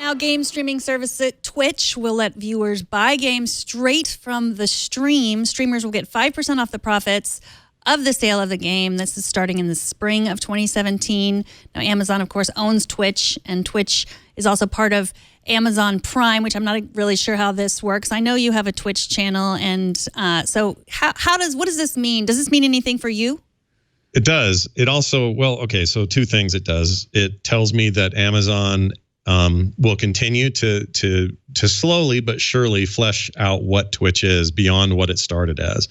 Now, game streaming service at Twitch will let viewers buy games straight from the stream. Streamers will get 5% off the profits of the sale of the game. This is starting in the spring of 2017. Now, Amazon, of course, owns Twitch, and Twitch is also part of Amazon Prime, which I'm not really sure how this works. I know you have a Twitch channel, and so what does this mean? Does this mean anything for you? It does. It also, so two things it does. It tells me that Amazon will continue to slowly but surely flesh out what Twitch is beyond what it started as.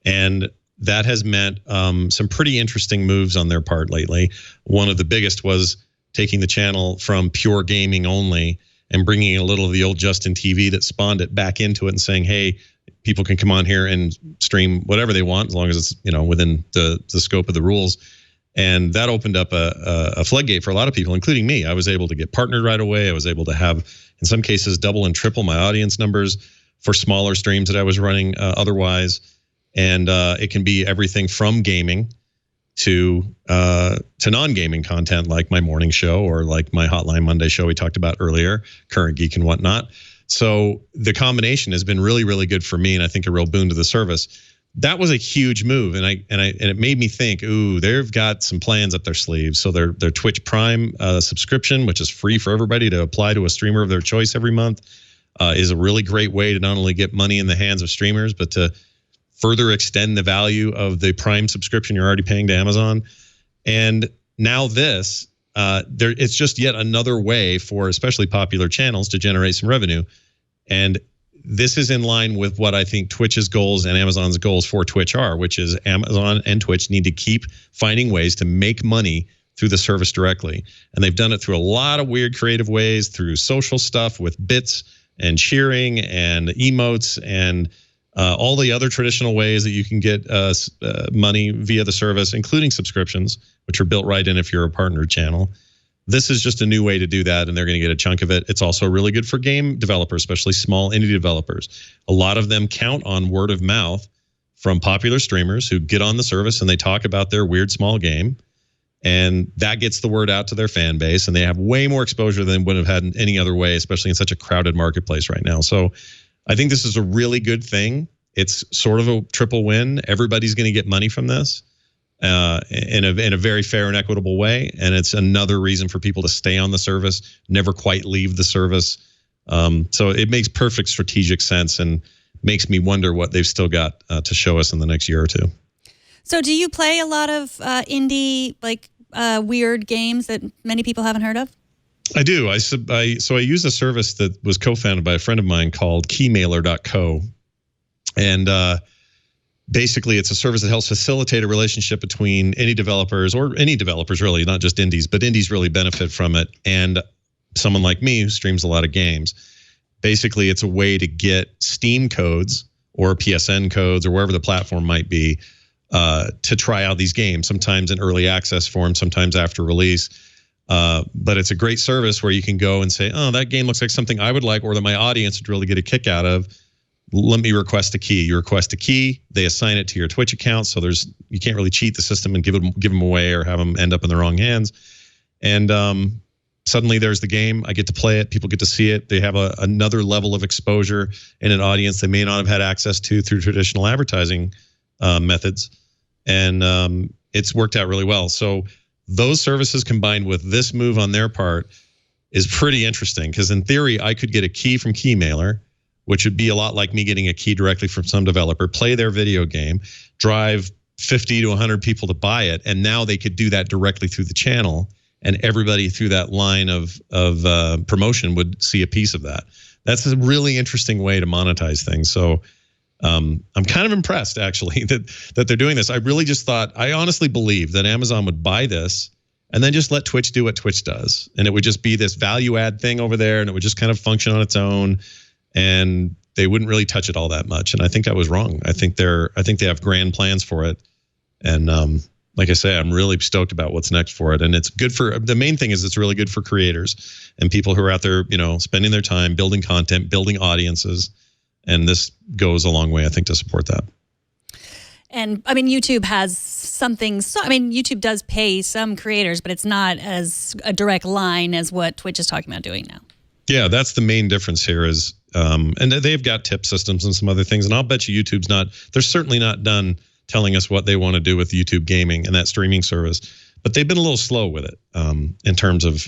And that has meant some pretty interesting moves on their part lately. One of the biggest was taking the channel from pure gaming only and bringing a little of the old Justin TV that spawned it back into it and saying, hey, people can come on here and stream whatever they want as long as it's within the scope of the rules. And that opened up a floodgate for a lot of people, including me. I was able to get partnered right away. I was able to have, in some cases, double and triple my audience numbers for smaller streams that I was running otherwise. And it can be everything from gaming to non-gaming content, like my morning show or like my Hotline Monday show we talked about earlier, Current Geek and whatnot. So the combination has been really, really good for me, and I think a real boon to the service. That was a huge move, and it made me think, ooh, they've got some plans up their sleeves. So their Twitch Prime subscription, which is free for everybody to apply to a streamer of their choice every month, is a really great way to not only get money in the hands of streamers, but to further extend the value of the Prime subscription you're already paying to Amazon. And now this, it's just yet another way for especially popular channels to generate some revenue. And this is in line with what I think Twitch's goals and Amazon's goals for Twitch are, which is Amazon and Twitch need to keep finding ways to make money through the service directly. And they've done it through a lot of weird creative ways, through social stuff with bits and cheering and emotes and all the other traditional ways that you can get money via the service, including subscriptions, which are built right in if you're a partner channel. This is just a new way to do that, and they're going to get a chunk of it. It's also really good for game developers, especially small indie developers. A lot of them count on word of mouth from popular streamers who get on the service and they talk about their weird small game, and that gets the word out to their fan base, and they have way more exposure than would have had in any other way, especially in such a crowded marketplace right now. So I think this is a really good thing. It's sort of a triple win. Everybody's going to get money from this in a very fair and equitable way. And it's another reason for people to stay on the service, never quite leave the service. So it makes perfect strategic sense and makes me wonder what they've still got to show us in the next year or two. So do you play a lot of indie, weird games that many people haven't heard of? I do. So I use a service that was co-founded by a friend of mine called keymailer.co. And basically, it's a service that helps facilitate a relationship between indie developers, or any developers really, not just indies, but indies really benefit from it. And someone like me who streams a lot of games. Basically, it's a way to get Steam codes or PSN codes or wherever the platform might be to try out these games, sometimes in early access form, sometimes after release. But it's a great service where you can go and say, oh, that game looks like something I would like, or that my audience would really get a kick out of. Let me request a key. You request a key, they assign it to your Twitch account, so you can't really cheat the system and give them away or have them end up in the wrong hands. And suddenly there's the game. I get to play it. People get to see it. They have another level of exposure in an audience they may not have had access to through traditional advertising methods. And it's worked out really well. So those services combined with this move on their part is pretty interesting, because in theory, I could get a key from Keymailer, which would be a lot like me getting a key directly from some developer, play their video game, drive 50 to 100 people to buy it, and now they could do that directly through the channel, and everybody through that line of promotion would see a piece of that. That's a really interesting way to monetize things. So I'm kind of impressed, actually, that they're doing this. I honestly believe that Amazon would buy this and then just let Twitch do what Twitch does. And it would just be this value add thing over there, and it would just kind of function on its own. And they wouldn't really touch it all that much. And I think I was wrong. I think they have grand plans for it. And like I say, I'm really stoked about what's next for it. And it's good the main thing is it's really good for creators and people who are out there, spending their time building content, building audiences. And this goes a long way, I think, to support that. And I mean, YouTube has something. So, I mean, YouTube does pay some creators, but it's not as a direct line as what Twitch is talking about doing now. Yeah, that's the main difference here is, and they've got tip systems and some other things. And I'll bet you YouTube's not, they're certainly not done telling us what they want to do with YouTube gaming and that streaming service. But they've been a little slow with it in terms of,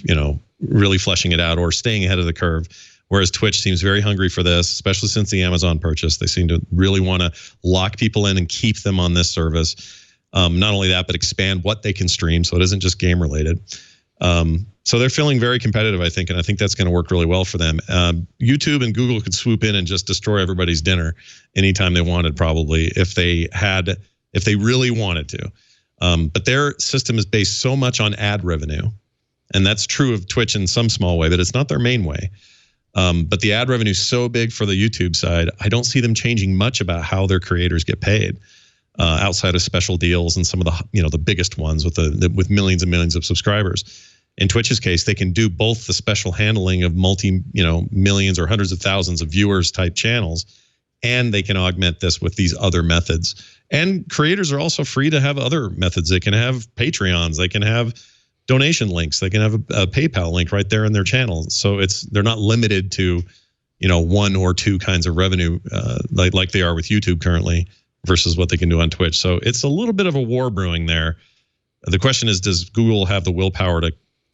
really fleshing it out or staying ahead of the curve. Whereas Twitch seems very hungry for this, especially since the Amazon purchase. They seem to really want to lock people in and keep them on this service. Not only that, but expand what they can stream so it isn't just game related. So they're feeling very competitive, I think, and I think that's going to work really well for them. YouTube and Google could swoop in and just destroy everybody's dinner anytime they wanted, probably, if they really wanted to. But their system is based so much on ad revenue, and that's true of Twitch in some small way, but it's not their main way. But the ad revenue is so big for the YouTube side, I don't see them changing much about how their creators get paid, outside of special deals and some of the the biggest ones with millions and millions of subscribers. In Twitch's case, they can do both the special handling of millions or hundreds of thousands of viewers type channels, and they can augment this with these other methods. And creators are also free to have other methods. They can have Patreons, they can have donation links, they can have a PayPal link right there in their channel. So they're not limited to one or two kinds of revenue like they are with YouTube currently versus what they can do on Twitch. So it's a little bit of a war brewing there. The question is, does Google have the willpower to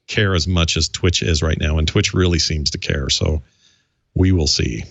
care as much as Twitch is right now? And Twitch really seems to care. So we will see.